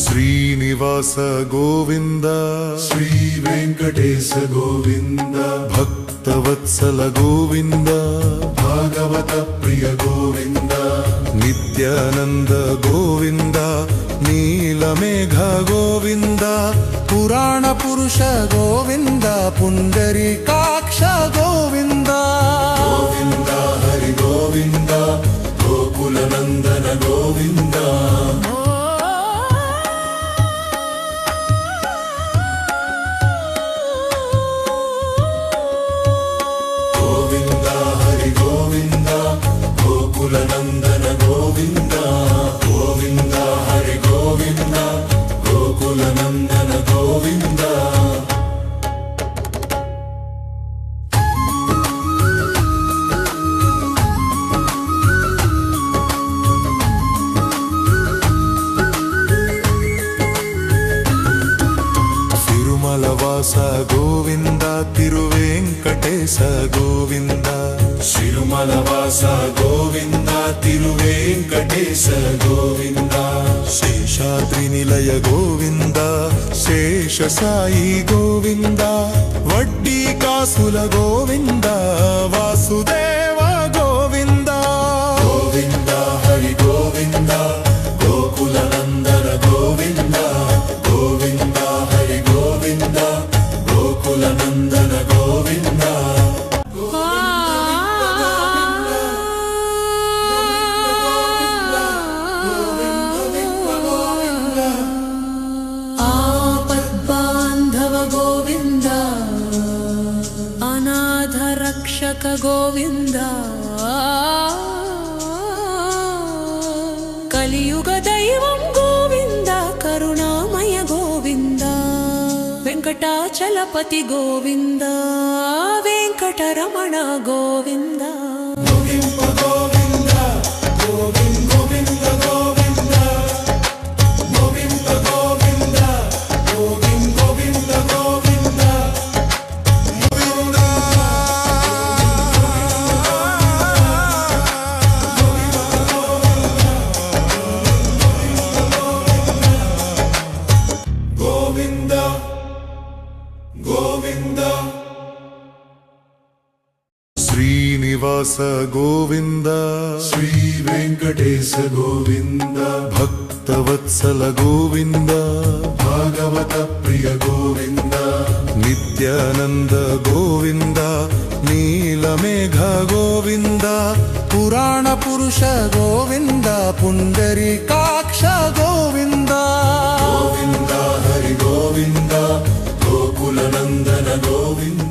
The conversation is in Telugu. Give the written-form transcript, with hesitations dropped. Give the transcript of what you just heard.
శ్రీనివాస గోవింద శ్రీ వెంకటేశ గోవింద భక్తవత్సల గోవింద భాగవత ప్రియ గోవింద నిత్యానంద గోవింద నీలమేఘ గోవింద పురాణ పురుష గోవింద పుండరీకాక్ష గోవింద గోవింద హరి గోవింద గోకుల నందన గోవింద నందన గోవింద గోవింద హరి గోవింద గోకుల నందన గోవింద తిరుమలవాస గోవింద తిరువేంకటేశ గోవింద తిరుమలవాస గోవింద తిరువేంకటేశ గోవింద శేషాద్రి నిలయ గోవింద శేషసాయి గోవింద వడ్డీ కాసుల గోవింద వాసుదేవ గోవింద గోవింద హరి గోవింద గోకుల నందన గోవింద గోవింద హరి గోవింద గోకుల నందన గోవింద రక్షక గోవింద కలియుగ దైవం గోవింద కరుణామయ గోవింద వెంకటాచలపతి గోవింద వెంకటరమణ గోవింద శ్రీనివాస గోవింద శ్రీ వెంకటేశ గోవింద భక్తవత్సల గోవింద భాగవత ప్రియ గోవింద నిత్యానంద గోవింద నీలమేఘ గోవింద పురాణ పురుష గోవింద పుండరీకాక్ష గోవింద గోవింద హరి గోవింద గోకుల నందన గోవింద